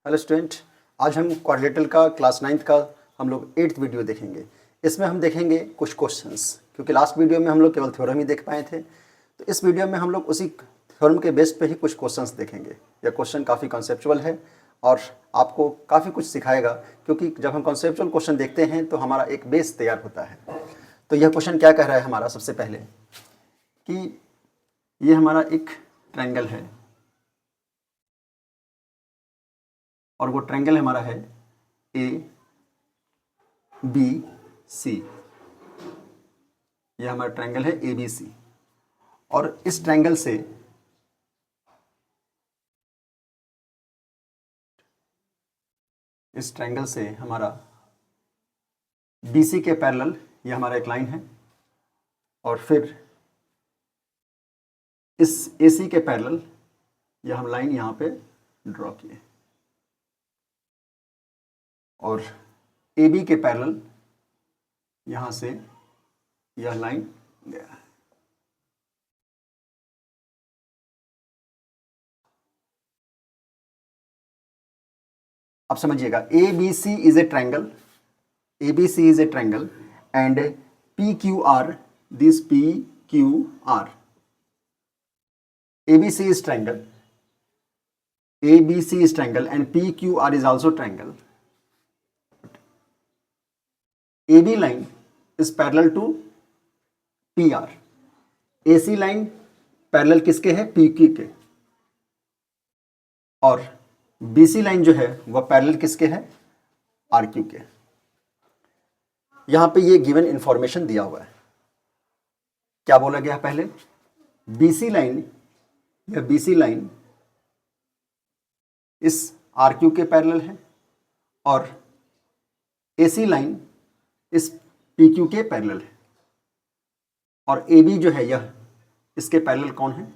Hello student, आज हम quadrilateral का क्लास 9th का हम लोग 8th वीडियो देखेंगे। इसमें हम देखेंगे कुछ क्वेश्चंस, क्योंकि लास्ट वीडियो में हम लोग केवल थ्योरम ही देख पाए थे। तो इस वीडियो में हम लोग उसी थ्योरम के बेस पे ही कुछ क्वेश्चंस देखेंगे। यह क्वेश्चन काफ़ी कॉन्सेप्चुअल है और आपको काफ़ी कुछ सिखाएगा, क्योंकि जब हम कॉन्सेप्चुअल क्वेश्चन देखते हैं तो हमारा एक बेस तैयार होता है। तो यह क्वेश्चन क्या कह रहा है हमारा, सबसे पहले कि ये हमारा एक ट्रायंगल है और वो ट्रायंगल हमारा है ए बी सी। ये हमारा ट्रायंगल है ए बी सी और इस ट्रायंगल से हमारा बी सी के पैरेलल ये हमारा एक लाइन है और फिर इस ए सी के पैरेलल यह हम लाइन यहाँ पे ड्रॉ किए और ए बी के पैरेलल यहाँ से यह लाइन गया। अब समझिएगा, A B C is a triangle, A B C is a triangle and P Q R, this P Q R, ABC is triangle, ABC is triangle and PQR is also triangle. AB line is parallel to PR. AC line parallel किसके है? PQ के। और BC line जो है वह parallel किसके है? RQ के। यहां पे ये गिवन इंफॉर्मेशन दिया हुआ है। क्या बोला गया पहले? BC लाइन, यह BC लाइन इस RQ के पैरेलल है और AC लाइन इस PQ के पैरेलल है और AB जो है यह इसके पैरेलल कौन है?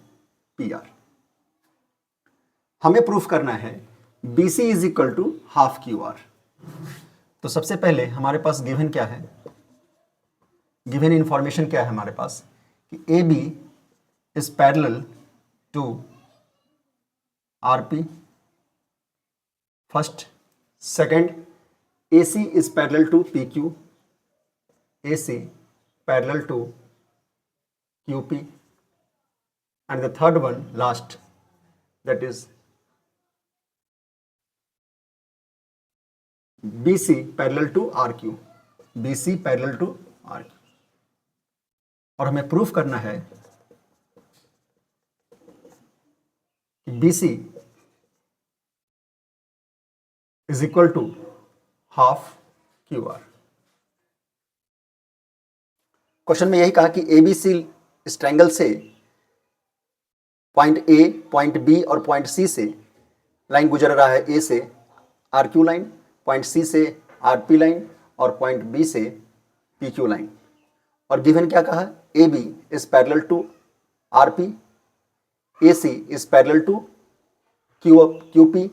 PR। हमें प्रूफ करना है BC is equal to half QR। तो सबसे पहले हमारे पास गिवन क्या है, गिवन इंफॉर्मेशन क्या है हमारे पास कि AB is parallel to RP, first, second, AC is parallel to PQ, AC parallel to QP, and the third one, last, that is BC parallel to RQ, BC parallel to RQ। और हमें proof करना है BC is equal to half QR। Question में यही कहा कि ABC इस triangle से पॉइंट A, पॉइंट B और पॉइंट C से लाइन गुजर रहा है, A से RQ लाइन, पॉइंट C से RP लाइन और पॉइंट B से PQ लाइन। और गिवन क्या कहा? AB is parallel to RP, AC is parallel to QP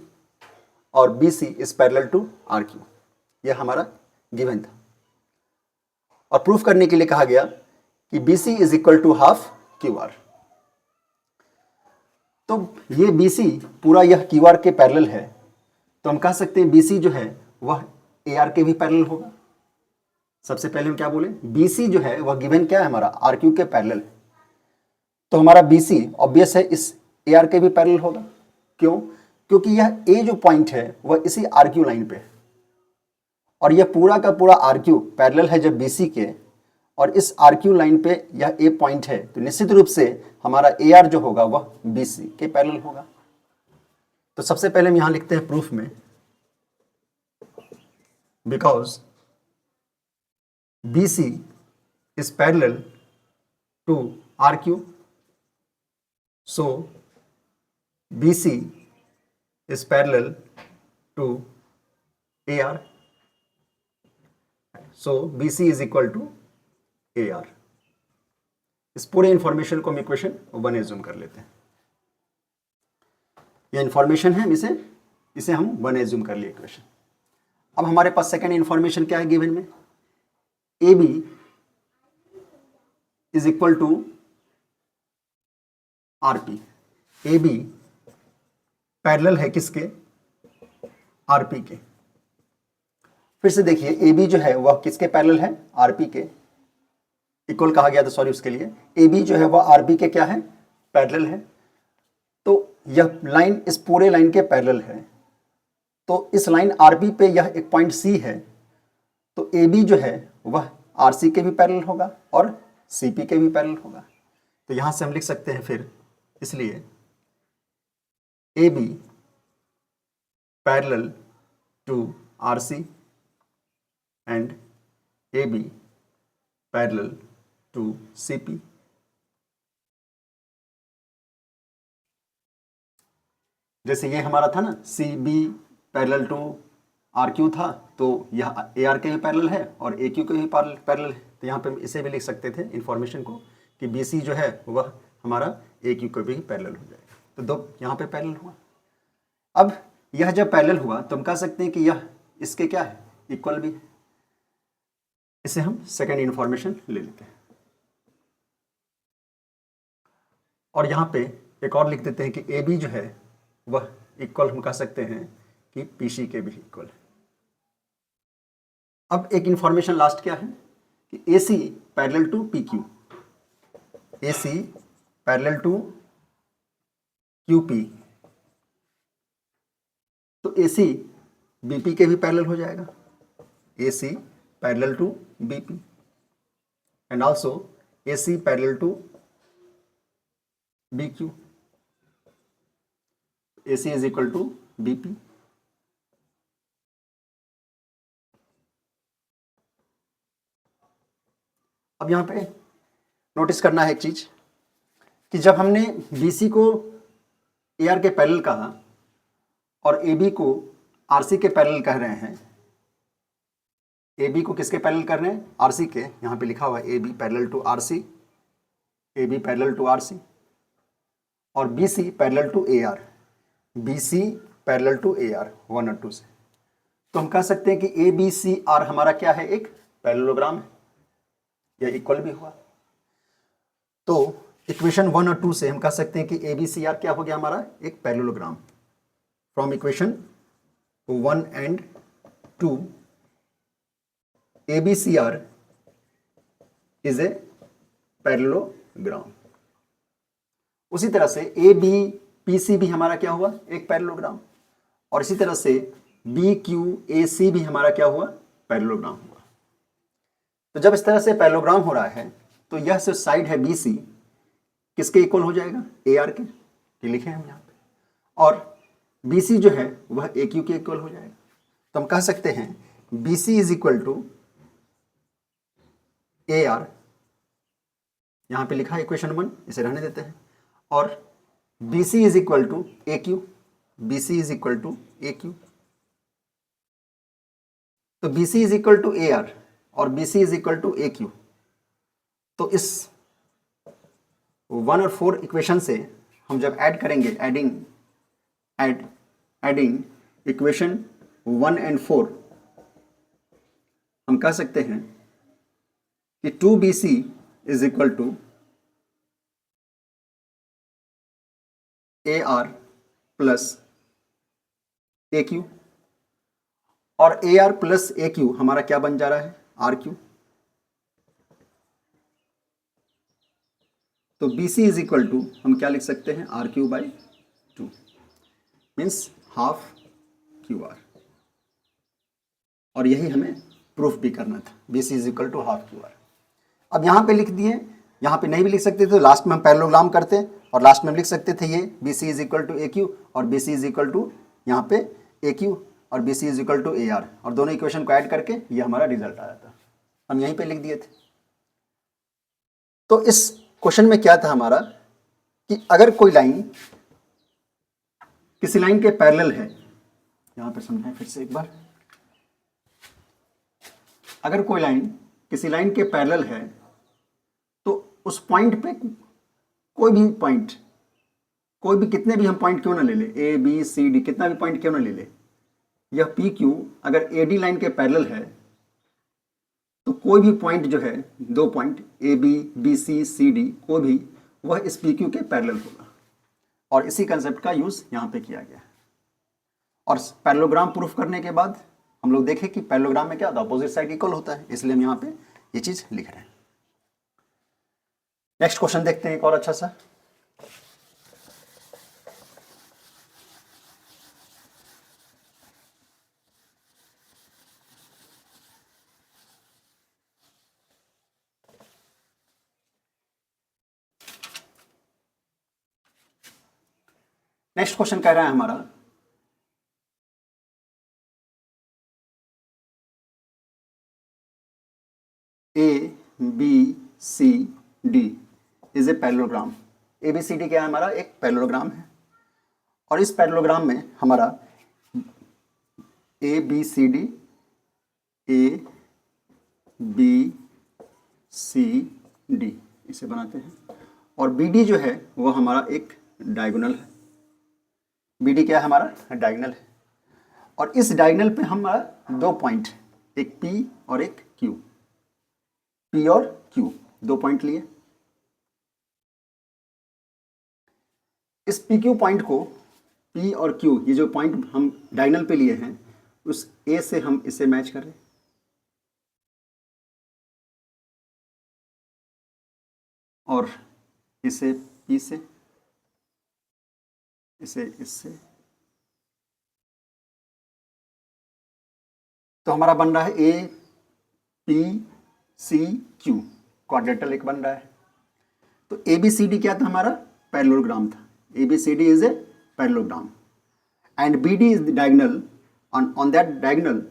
और BC is parallel to RQ। यह हमारा गिवन था और प्रूफ करने के लिए कहा गया कि BC is equal to half QR। तो ये BC पूरा यह QR के पैरेलल है, तो हम कह सकते हैं BC जो है वह AR के भी पैरेलल होगा। सबसे पहले हम क्या बोले? BC जो है वह गिवन क्या है हमारा? RQ के पैरेलल है। तो हमारा BC ऑब्वियस है इस AR के भी पैरेलल होगा। क्यों? क्योंकि यह A जो पॉइंट है वह इसी RQ लाइन पे है और यह पूरा का पूरा RQ पैरेलल है जब BC के, और इस RQ लाइन पे यह A पॉइंट है, तो निश्चित रूप से हमारा AR जो होगा वह BC के पैरेलल होगा। तो सबसे पहले हम यहां लिखते हैं प्रूफ में, because BC is parallel to RQ, so BC is parallel to AR, so BC is equal to AR। इस पूरे इंफॉर्मेशन को हम इक्वेशन 1 एज्यूम कर लेते हैं। यह इंफॉर्मेशन है, हम इसे हम 1 एज्यूम कर लिए इक्वेशन। अब हमारे पास सेकेंड इंफॉर्मेशन क्या है गिवन में? AB is equal to RP। AB parallel है किसके? आरपी के। फिर से देखिए ए बी जो है वह किसके पैरेलल है, आरपी के। इक्वल कहा गया था, सॉरी उसके लिए। ए बी जो है वह आरबी के क्या है, पैरेलल है। तो यह लाइन इस पूरे लाइन के पैरेलल है। तो इस लाइन आरबी पे यह एक पॉइंट सी है, तो ए बी जो है वह आर सी के भी पैरेलल होगा और सी पी के भी पैरेलल होगा। तो यहां से हम लिख सकते हैं फिर, इसलिए A B parallel to R C and A B parallel to C P. जैसे ये हमारा था ना, C B parallel to R Q था, तो यह ए आर के भी पैरेलल है और ए क्यू के भी पैरेलल है। तो यहाँ पे हम इसे भी लिख सकते थे इन्फॉर्मेशन को कि बी सी जो है वह हमारा ए क्यू के भी पैरेलल हो जाएगा। तो दो यहाँ पे पैरेलल हुआ। अब यह जब पैरेलल हुआ तो हम कह सकते हैं कि यह इसके क्या है, इक्वल भी है। इसे हम सेकेंड इन्फॉर्मेशन ले लेते हैं और यहाँ पे एक और लिख देते हैं कि ए बी जो है वह इक्वल, हम कह सकते हैं कि पी सी के भी इक्वल है। अब एक इंफॉर्मेशन लास्ट क्या है कि A C parallel to P Q, A C parallel to Q P, तो ए सी बी पी के भी पैरेलल हो जाएगा, A C parallel to B P and also A C parallel to B Q, A C is equal to B P. अब यहां पे notice करना है एक चीज कि जब हमने BC को AR के पैरेलल कहा और AB को RC के पैरेलल कह रहे हैं, AB को किसके पैरेलल कर रहे हैं, RC के। यहां पे लिखा हुआ है AB parallel to RC, AB parallel to RC और BC parallel to AR, BC parallel to AR 1 और 2 से। तो हम कह सकते हैं कि ABCR हमारा क्या है, एक पैरेललोग्राम है, यह इक्वल भी हुआ। तो इक्वेशन 1 और 2 से हम कह सकते हैं कि ABCR क्या हो गया हमारा, एक parallelogram. From equation 1 and 2 ABCR is a parallelogram. उसी तरह से ABPC भी हमारा क्या हुआ, एक पैरेललोग्राम। और इसी तरह से BQAC भी हमारा क्या हुआ, पैरेललोग्राम हुआ। तो जब इस तरह से पैरेललोग्राम हो रहा है तो यह जो साइड है BC किसके इक्वल हो जाएगा, AR के, ये लिखे हम यहाँ पे, और BC जो है वह AQ के इक्वल हो जाएगा। तो हम कह सकते हैं BC is equal to AR, यहाँ पे लिखा है इक्वेशन 1, इसे रहने देते हैं, और BC is equal to AQ, BC is equal to AQ। तो BC is equal to AR और BC is equal to AQ। तो इस 1 और 4 इक्वेशन से हम जब ऐड करेंगे, एडिंग इक्वेशन 1 एंड 4, हम कह सकते हैं कि 2BC is equal to AR plus AQ, और AR प्लस AQ हमारा क्या बन जा रहा है, RQ। तो BC इज इक्वल टू हम क्या लिख सकते हैं, RQ by 2 means half QR। और यही हमें प्रूफ भी करना था, BC is equal to half QR। अब यहाँ पे लिख दिए, यहाँ पे नहीं भी लिख सकते थे तो लास्ट में हम पैरेललोग्राम करते और लास्ट में हम लिख सकते थे ये BC is equal to AQ और BC इज इक्वल टू यहाँ पे AQ और BC is equal to AR, और दोनों इक्वेशन को ऐड करके ये हमारा रिजल्ट आया था, हम यहीं पे लिख दिए थे। तो इस क्वेश्चन में क्या था हमारा कि अगर कोई लाइन किसी लाइन के पैरेलल है, यहां पे समझाएं फिर से एक बार, अगर कोई लाइन किसी लाइन के पैरेलल है तो उस पॉइंट पे कोई भी कितने भी हम पॉइंट क्यों ना ले ले, A B C D कितना भी पॉइंट क्यों ना ले ले, यह PQ अगर AD लाइन के पैरेलल है तो कोई भी पॉइंट जो है, दो पॉइंट AB BC CD कोई भी, वह इस PQ के पैरेलल होगा। और इसी कंसेप्ट का यूज यहां पे किया गया है। और पैरेललोग्राम प्रूफ करने के बाद हम लोग देखें कि पैरेललोग्राम में क्या होता है, अपोजिट साइड इक्वल होता है, इसलिए हम यहाँ पे ये चीज लिख रहे हैं। नेक्स्ट क्वेश्चन देखते हैं एक और अच्छा सा। नेक्स्ट क्वेश्चन कह रहा है हमारा A B C D is a parallelogram. A B C D क्या है, हमारा एक पैरेललोग्राम है। और इस पैरेललोग्राम में हमारा A B C D, A B C D इसे बनाते हैं, और बी डी जो है वो हमारा एक डायगोनल है। बी डी क्या है, हमारा डायगोनल है। और इस डायगोनल पे हमारा दो पॉइंट, एक पी और एक क्यू, पी और क्यू दो पॉइंट लिए। इस पी क्यू पॉइंट को, पी और क्यू ये जो पॉइंट हम डायगोनल पे लिए हैं, उस ए से हम इसे मैच कर रहे हैं, और इसे पी से, इसे इससे, तो हमारा बन रहा है A P C Q, quadrilateral एक बन रहा है। तो ए बी सी डी क्या था, हमारा पैरेललोग्राम था। A B C D is a parallelogram and B D is the diagonal, on that diagonal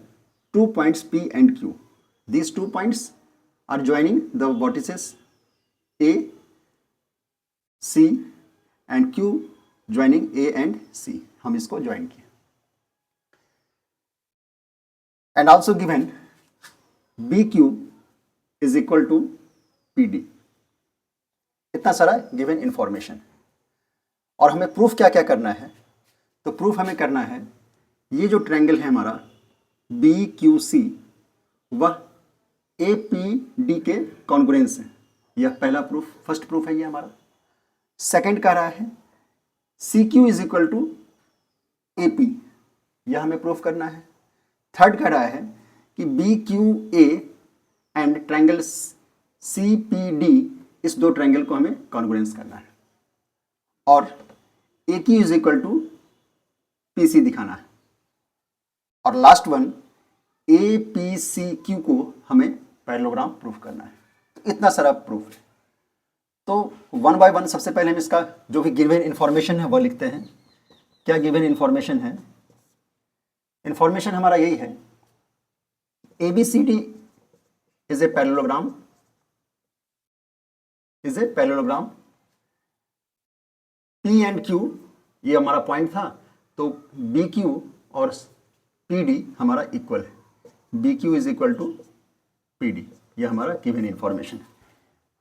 2 points P and Q. These 2 points are joining the vertices A, C and Q, joining A and C. हम इसको join किया। And also given BQ is equal to PD. इतना सारा given information. और हमें proof क्या क्या करना है, तो प्रूफ हमें करना है ये जो ट्रायंगल है हमारा बी क्यू सी, वह ए पी डी के कॉन्ग्रुएंस है। यह पहला प्रूफ, फर्स्ट प्रूफ है ये हमारा। सेकंड कह रहा है C Q is equal to A P, यह हमें प्रूफ करना है। थर्ड कह रहा है कि B Q A and triangle C P D, इस दो ट्रायंगल को हमें कॉन्ग्रुएंस करना है। और A Q is equal to P C दिखाना है। और last one A P C Q को हमें पैरेललोग्राम प्रूफ करना है। तो इतना सारा प्रूफ है। तो वन बाय वन सबसे पहले हम इसका जो भी गिवन इंफॉर्मेशन है वह लिखते हैं। क्या गिवन इंफॉर्मेशन है? इंफॉर्मेशन हमारा यही है, A B C D is a parallelogram, is a parallelogram. P and Q ये हमारा पॉइंट था, तो बी क्यू और पी डी हमारा इक्वल है। B Q is equal to P D, यह हमारा गिवन इंफॉर्मेशन है।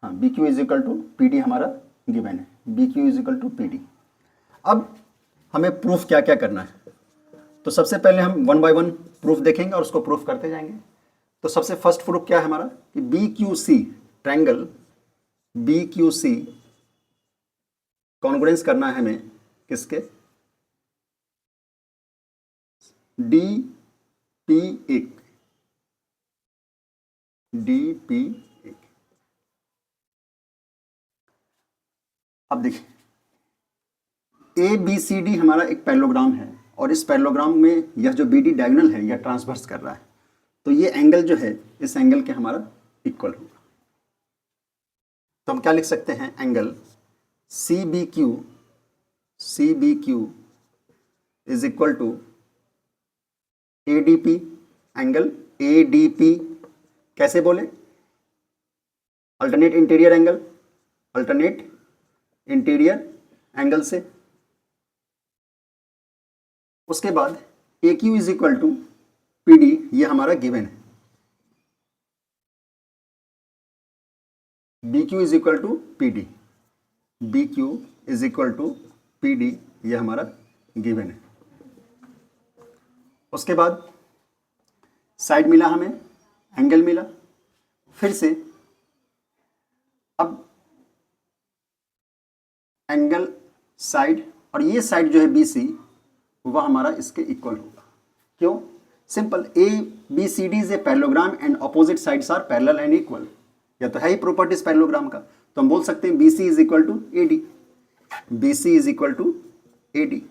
हाँ, B Q is equal to P D हमारा गिवन है, B Q is equal to P D. अब हमें प्रूफ क्या क्या करना है, तो सबसे पहले हम वन बाय वन प्रूफ देखेंगे और उसको प्रूफ करते जाएंगे। तो सबसे फर्स्ट प्रूफ क्या है हमारा कि B Q C triangle B Q C congruence करना है हमें किसके, D P A, D P A. अब देखिए ए बी सी डी हमारा एक पैरेललोग्राम है, और इस पैरेललोग्राम में यह जो बी डी डायगोनल है यह ट्रांसवर्स कर रहा है, तो ये एंगल जो है इस एंगल के हमारा इक्वल होगा। तो हम क्या लिख सकते हैं, angle C B Q is equal to ADP, angle ADP कैसे बोले, alternate interior angle, alternate interior angle से। उसके बाद AQ is equal to PD, ये हमारा गिवन है। BQ is equal to PD, BQ is equal to PD, ये हमारा गिवन है। उसके बाद साइड मिला हमें, एंगल मिला, फिर से अब एंगल साइड, और ये साइड जो है BC वह हमारा इसके इक्वल होगा। क्यों? Simple, A B C D is a parallelogram and opposite sides are parallel and equal. या तो है ही प्रॉपर्टीज पैरेललोग्राम का, तो हम बोल सकते हैं B C is equal to A D, B C is equal to A D.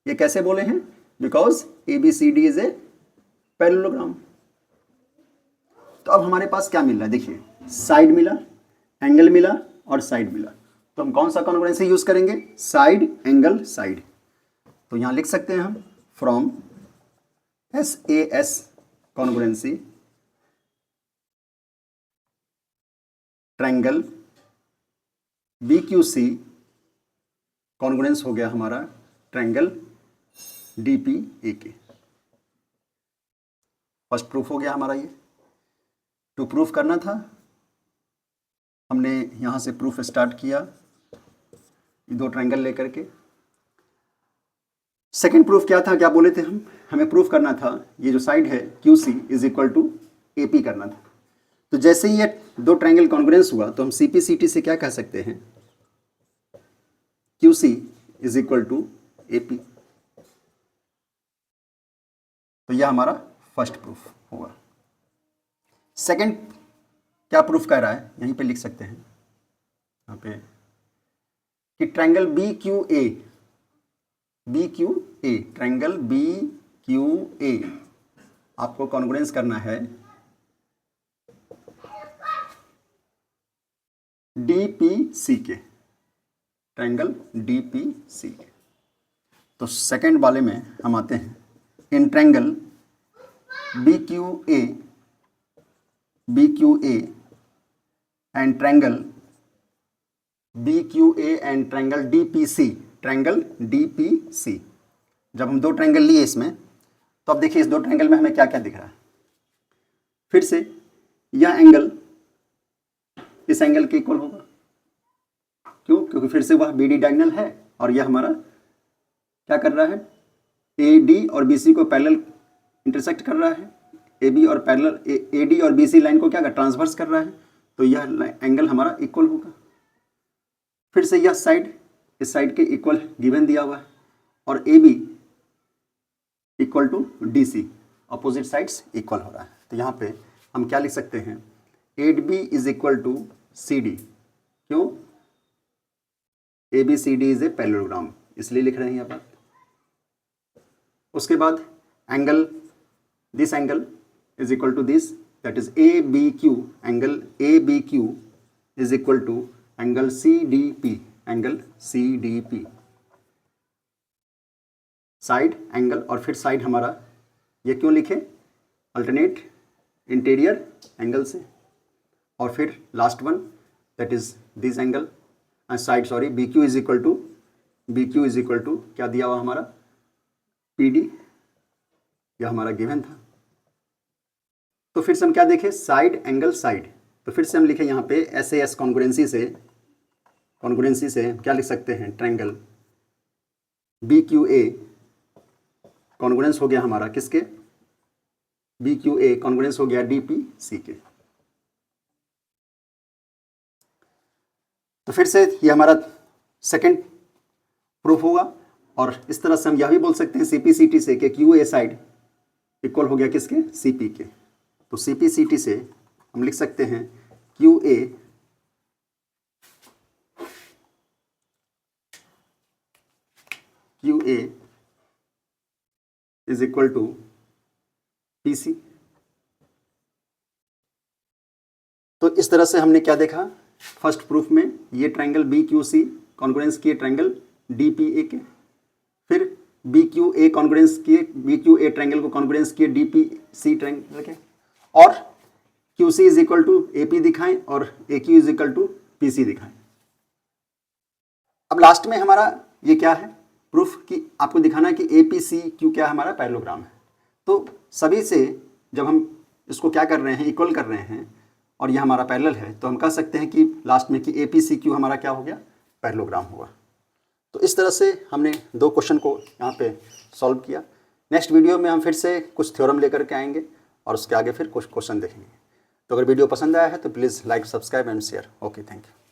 ये कैसे बोले हैं? Because A B C D is a parallelogram. तो अब हमारे पास क्या मिल रहा है? देखिए, साइड मिला, एंगल मिला और साइड मिला। तो हम कौन सा कॉन्ग्रुएंसी यूज करेंगे? Side, angle, side. तो यहां लिख सकते हैं हम from SAS congruency triangle BQC congruence हो गया हमारा ट्रायंगल DPAK। फर्स्ट प्रूफ हो गया हमारा। ये टू प्रूफ करना था, हमने यहां से प्रूफ स्टार्ट किया दो ट्रायंगल लेकर के। सेकेंड प्रूफ क्या था? क्या बोले थे हम? हमें प्रूफ करना था ये जो साइड है QC is equal to AP करना था। तो जैसे ही ये दो ट्रायंगल कॉन्ग्रुएंस हुआ तो हम CPCT से क्या कह सकते हैं? QC is equal to AP। तो यह हमारा फर्स्ट प्रूफ होगा। सेकंड क्या प्रूफ कर रहा है? यहीं पे लिख सकते हैं यहाँ पे कि ट्रायंगल BQA ट्रायंगल BQA आपको कॉन्ग्रुएंस करना है DPC के, ट्रायंगल DPC के। तो सेकंड वाले में हम आते हैं, in triangle BQA and triangle BQA and triangle DPC, triangle DPC। जब हम दो ट्रायंगल लिए इसमें, तो अब देखिए इस दो ट्रायंगल में हमें क्या क्या दिख रहा है। फिर से यह एंगल इस एंगल के इक्वल होगा। क्यों? क्योंकि फिर से वह BD डायगोनल है और यह हमारा क्या कर रहा है? AD और BC को पैरेलल इंटरसेक्ट कर रहा है। AB और पैरेलल AD और BC लाइन को क्या कर ट्रांसवर्स कर रहा है। तो यह एंगल हमारा इक्वल होगा। फिर से यह साइड इस साइड के इक्वल गिवन दिया हुआ है और AB equal to DC, opposite sides equal हो रहा है। तो यहाँ पे हम क्या लिख सकते हैं? 8B is equal to CD। क्यों? ABCD इज ए पैरेललोग्राम, इसलिए लिख रहे हैं यहाँ पर। उसके बाद angle, this angle is equal to this, that is ABQ, angle ABQ is equal to angle CDP, angle CDP। Side, angle और फिर साइड हमारा ये क्यों लिखे? अल्टरनेट इंटीरियर एंगल से। और फिर last one that is this angle side, sorry, BQ is equal to क्या दिया हुआ हमारा? PD। यह हमारा गिवन था। तो फिर से हम क्या देखें? Side, angle, side. तो फिर से हम लिखें यहाँ पे SAS कॉन्ग्रुएंसी से क्या लिख सकते हैं? ट्रायंगल BQA कॉन्ग्रुएंस हो गया हमारा किसके? BQA कॉन्ग्रुएंस हो गया DPC के। तो फिर से ये हमारा सेकंड प्रूफ होगा। और इस तरह से हम यह भी बोल सकते हैं CPCT से कि QA साइड इक्वल हो गया किसके? CP के। तो CPCT से हम लिख सकते हैं QA is equal to PC। तो इस तरह से हमने क्या देखा? फर्स्ट प्रूफ में ये ट्रायंगल BQC कॉन्ग्रुएंस किए ट्रायंगल DPA के, फिर BQA कॉन्ग्रुएंस किए, BQA ट्रायंगल को कॉन्ग्रुएंस किए DPC ट्रायंगल के, और QC is equal to AP दिखाएं और AQ is equal to PC दिखाएं। अब लास्ट में हमारा ये क्या है? प्रूफ कि आपको दिखाना है कि APCQ क्या हमारा पैरेललोग्राम है। तो सभी से जब हम इसको क्या कर रहे हैं? इक्वल कर रहे हैं और यह हमारा पैरेलल है, तो हम कह सकते हैं कि लास्ट में कि APCQ हमारा क्या हो गया? पैरेललोग्राम होगा। तो इस तरह से हमने दो क्वेश्चन को यहाँ पे सॉल्व किया। नेक्स्ट वीडियो में हम फिर से कुछ थ्योरम लेकर के आएंगे और उसके आगे फिर कुछ क्वेश्चन देखेंगे। तो अगर वीडियो पसंद आया है तो please like, subscribe and share. Okay, thank you.